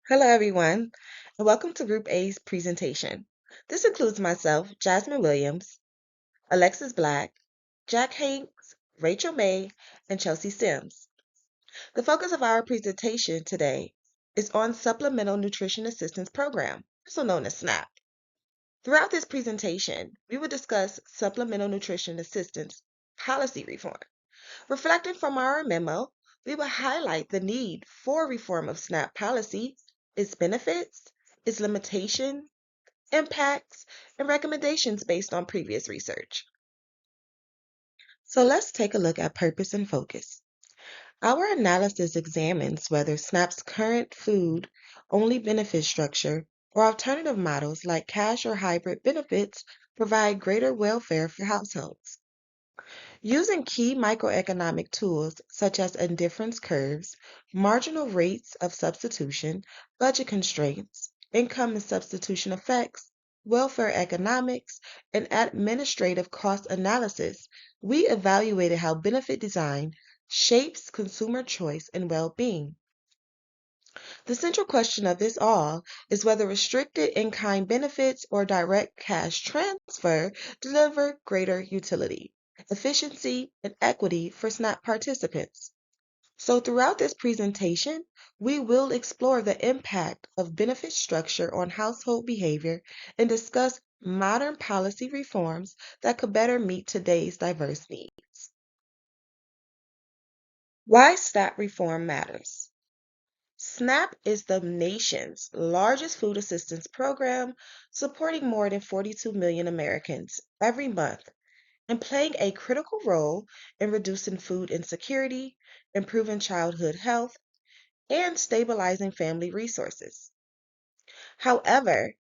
Hello, everyone, and welcome to Group A's presentation. This includes myself, Jasmine Williams, Alexis Black, Jack Hanks, Rachel May, and Chelsea Sims. The focus of our presentation today is on Supplemental Nutrition Assistance Program, also known as SNAP. Throughout this presentation, we will discuss Supplemental Nutrition Assistance policy reform. Reflecting from our memo, we will highlight the need for reform of SNAP policy, its benefits, its limitations, impacts, and recommendations based on previous research. So let's take a look at purpose and focus. Our analysis examines whether SNAP's current food only benefit structure or alternative models like cash or hybrid benefits provide greater welfare for households. Using key microeconomic tools such as indifference curves, marginal rates of substitution, budget constraints, income and substitution effects, welfare economics, and administrative cost analysis, we evaluated how benefit design shapes consumer choice and well-being. The central question of this all is whether restricted in-kind benefits or direct cash transfer deliver greater utility, efficiency, and equity for SNAP participants. So throughout this presentation, we will explore the impact of benefit structure on household behavior and discuss modern policy reforms that could better meet today's diverse needs. Why SNAP reform matters. SNAP is the nation's largest food assistance program, supporting more than 42 million Americans every month and playing a critical role in reducing food insecurity, improving childhood health, and stabilizing family resources. However,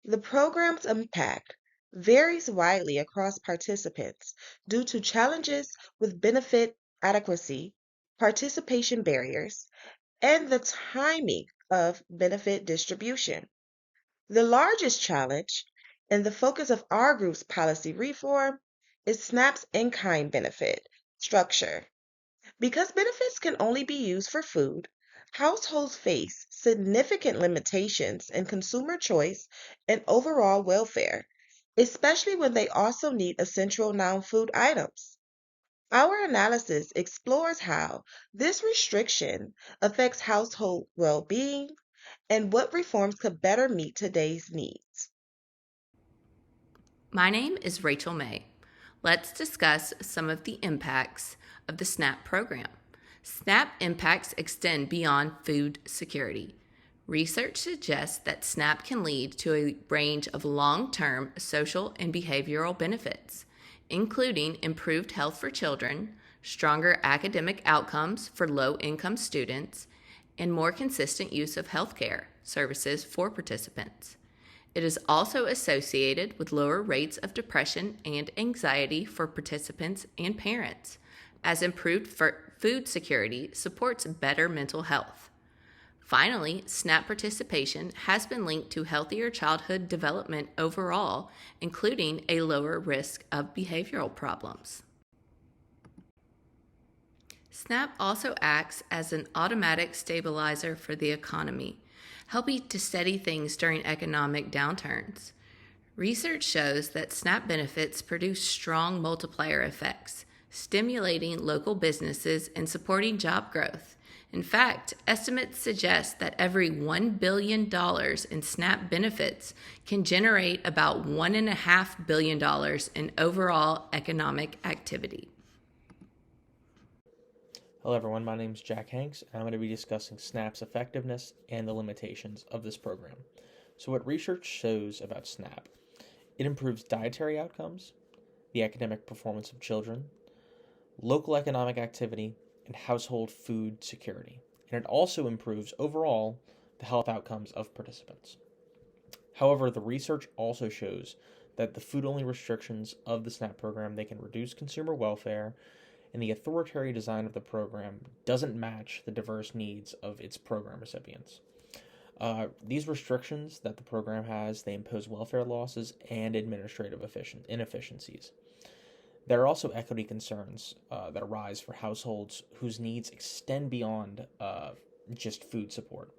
the program's impact varies widely across participants due to challenges with benefit adequacy, participation barriers, and the timing of benefit distribution. The largest challenge, and the focus of our group's policy reform, is SNAP's in-kind benefit structure. Because benefits can only be used for food, households face significant limitations in consumer choice and overall welfare, especially when they also need essential non-food items. Our analysis explores how this restriction affects household well-being and what reforms could better meet today's needs. My name is Rachel May. Let's discuss some of the impacts of the SNAP program. SNAP impacts extend beyond food security. Research suggests that SNAP can lead to a range of long-term social and behavioral benefits, including improved health for children, stronger academic outcomes for low-income students, and more consistent use of healthcare services for participants. It is also associated with lower rates of depression and anxiety for participants and parents, as improved food security supports better mental health. Finally, SNAP participation has been linked to healthier childhood development overall, including a lower risk of behavioral problems. SNAP also acts as an automatic stabilizer for the economy, helping to steady things during economic downturns. Research shows that SNAP benefits produce strong multiplier effects, stimulating local businesses and supporting job growth. In fact, estimates suggest that every $1 billion in SNAP benefits can generate about $1.5 billion in overall economic activity. Hello everyone, my name is Jack Hanks, and I'm going to be discussing SNAP's effectiveness and the limitations of this program. So what research shows about SNAP, it improves dietary outcomes, the academic performance of children, local economic activity, and household food security. And it also improves overall the health outcomes of participants. However, the research also shows that the food-only restrictions of the SNAP program, they can reduce consumer welfare, and the authoritarian design of the program doesn't match the diverse needs of its program recipients. These restrictions that the program has, they impose welfare losses and administrative inefficiencies. There are also equity concerns that arise for households whose needs extend beyond just food support.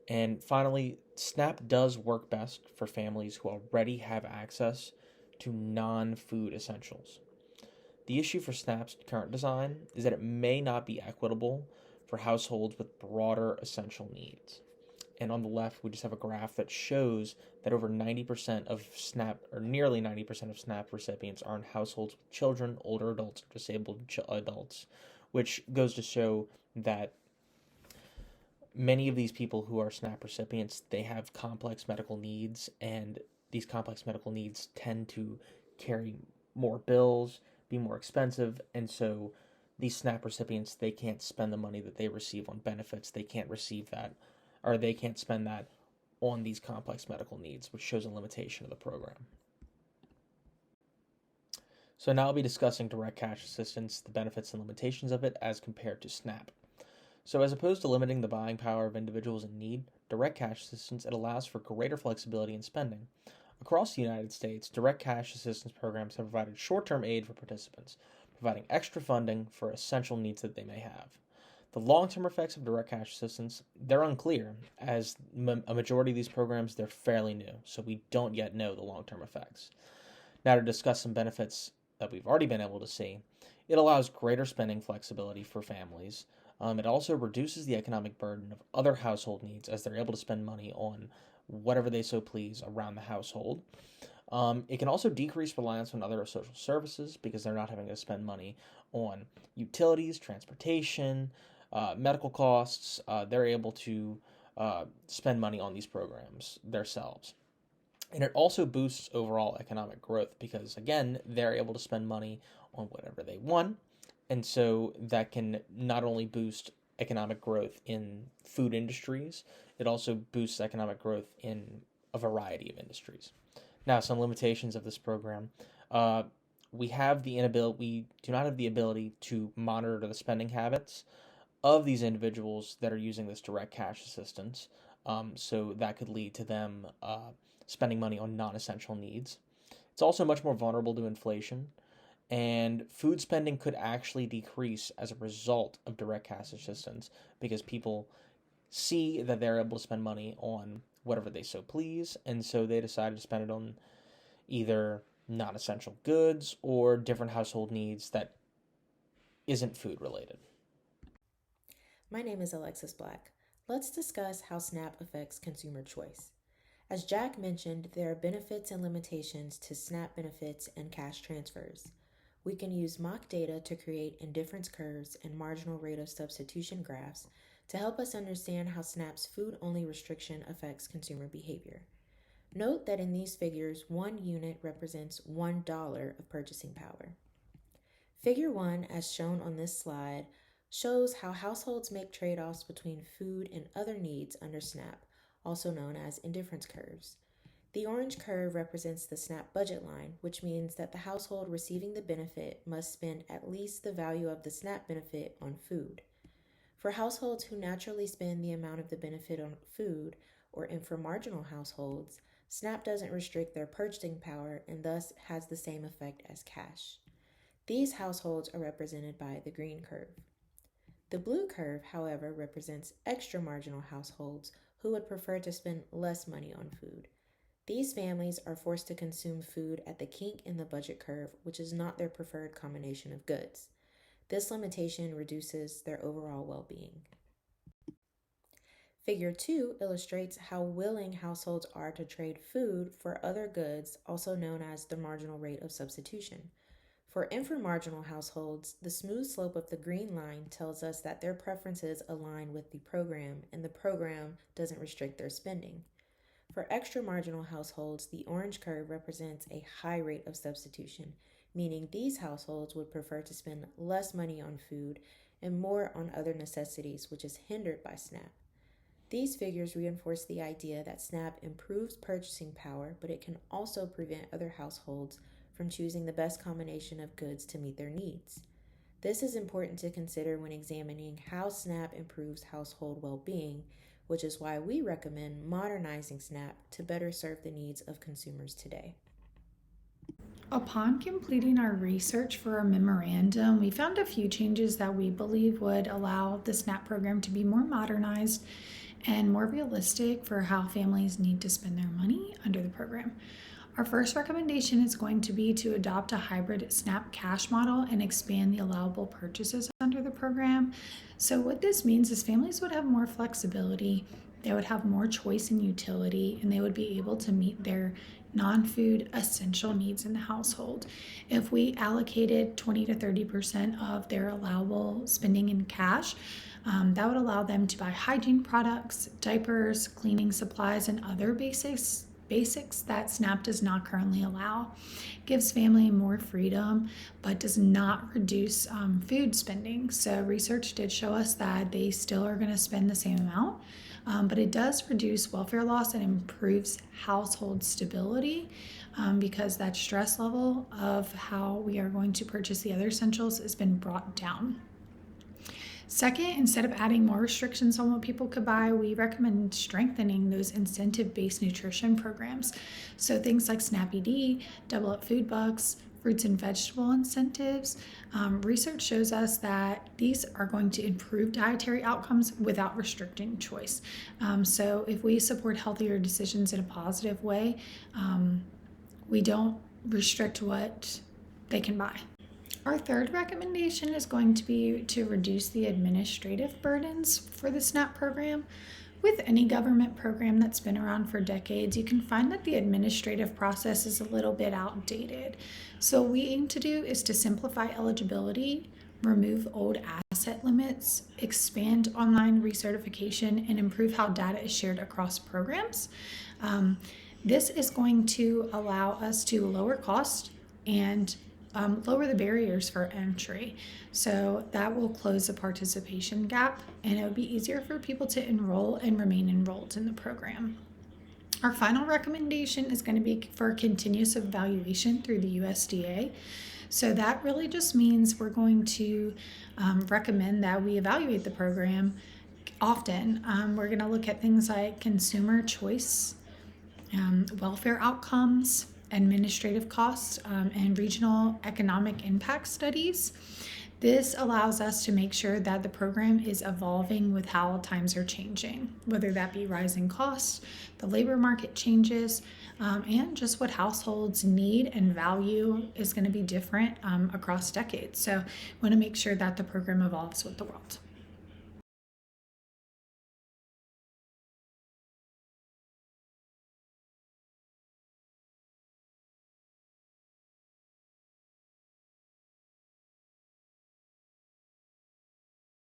And finally, SNAP does work best for families who already have access to non food essentials. The issue for SNAP's current design is that it may not be equitable for households with broader essential needs. And on the left, we just have a graph that shows that over 90% of SNAP, or nearly 90% of SNAP recipients, are in households with children, older adults, or disabled adults, which goes to show that many of these people who are SNAP recipients, they have complex medical needs, and these complex medical needs tend to carry more bills, be more expensive, and so these SNAP recipients, they can't spend the money that they receive on benefits. They can't receive that, or they can't spend that on these complex medical needs, which shows a limitation of the program. So now I'll be discussing direct cash assistance, the benefits and limitations of it as compared to SNAP. So, as opposed to limiting the buying power of individuals in need, direct cash assistance it allows for greater flexibility in spending. Across the United States, direct cash assistance programs have provided short-term aid for participants, providing extra funding for essential needs that they may have. The long-term effects of direct cash assistance, they're unclear, as a majority of these programs, they're fairly new, so we don't yet know the long-term effects. Now, to discuss some benefits that we've already been able to see, it allows greater spending flexibility for families. It also reduces the economic burden of other household needs as they're able to spend money on whatever they so please around the household. It can also decrease reliance on other social services because they're not having to spend money on utilities, transportation, medical costs. They're able to spend money on these programs themselves. And it also boosts overall economic growth because, again, they're able to spend money on whatever they want. And so that can not only boost economic growth in food industries, it also boosts economic growth in a variety of industries. Now, some limitations of this program. We do not have the ability to monitor the spending habits of these individuals that are using this direct cash assistance. So that could lead to them spending money on non-essential needs. It's also much more vulnerable to inflation, and food spending could actually decrease as a result of direct cash assistance because people see that they're able to spend money on whatever they so please, and so they decide to spend it on either non-essential goods or different household needs that isn't food related. My name is Alexis Black. Let's discuss how SNAP affects consumer choice. As Jack mentioned, there are benefits and limitations to SNAP benefits and cash transfers. We can use mock data to create indifference curves and marginal rate of substitution graphs to help us understand how SNAP's food-only restriction affects consumer behavior. Note that in these figures, 1 unit represents $1 of purchasing power. Figure 1, as shown on this slide, shows how households make trade-offs between food and other needs under SNAP, also known as indifference curves. The orange curve represents the SNAP budget line, which means that the household receiving the benefit must spend at least the value of the SNAP benefit on food. For households who naturally spend the amount of the benefit on food, or inframarginal households, SNAP doesn't restrict their purchasing power and thus has the same effect as cash. These households are represented by the green curve. The blue curve, however, represents extra marginal households who would prefer to spend less money on food. These families are forced to consume food at the kink in the budget curve, which is not their preferred combination of goods. This limitation reduces their overall well-being. Figure 2 illustrates how willing households are to trade food for other goods, also known as the marginal rate of substitution. For inframarginal households, the smooth slope of the green line tells us that their preferences align with the program and the program doesn't restrict their spending. For extra marginal households, the orange curve represents a high rate of substitution, meaning these households would prefer to spend less money on food and more on other necessities, which is hindered by SNAP. These figures reinforce the idea that SNAP improves purchasing power, but it can also prevent other households from choosing the best combination of goods to meet their needs. This is important to consider when examining how SNAP improves household well-being, which is why we recommend modernizing SNAP to better serve the needs of consumers today. Upon completing our research for our memorandum, we found a few changes that we believe would allow the SNAP program to be more modernized and more realistic for how families need to spend their money under the program. Our first recommendation is going to be to adopt a hybrid SNAP cash model and expand the allowable purchases under the program. So, what this means is families would have more flexibility, they would have more choice in utility, and they would be able to meet their non food essential needs in the household. If we allocated 20 to 30% of their allowable spending in cash, that would allow them to buy hygiene products, diapers, cleaning supplies, and other basics that SNAP does not currently allow. Gives family more freedom, but does not reduce food spending. So research did show us that they still are going to spend the same amount, but it does reduce welfare loss and improves household stability, because that stress level of how we are going to purchase the other essentials has been brought down. Second, instead of adding more restrictions on what people could buy, we recommend strengthening those incentive-based nutrition programs. So things like SNAP ED, Double Up Food Bucks, fruits and vegetable incentives. Research shows us that these are going to improve dietary outcomes without restricting choice. So if we support healthier decisions in a positive way, we don't restrict what they can buy. Our third recommendation is going to be to reduce the administrative burdens for the SNAP program. With any government program that's been around for decades, you can find that the administrative process is a little bit outdated. So what we aim to do is to simplify eligibility, remove old asset limits, expand online recertification, and improve how data is shared across programs. This is going to allow us to lower cost and lower the barriers for entry. So that will close the participation gap, and it would be easier for people to enroll and remain enrolled in the program. Our final recommendation is going to be for continuous evaluation through the USDA. So that really just means we're going to recommend that we evaluate the program often. We're going to look at things like consumer choice, welfare outcomes, administrative costs, and regional economic impact studies. This allows us to make sure that the program is evolving with how times are changing, whether that be rising costs, the labor market changes, and just what households need and value is going to be different across decades. So we want to make sure that the program evolves with the world.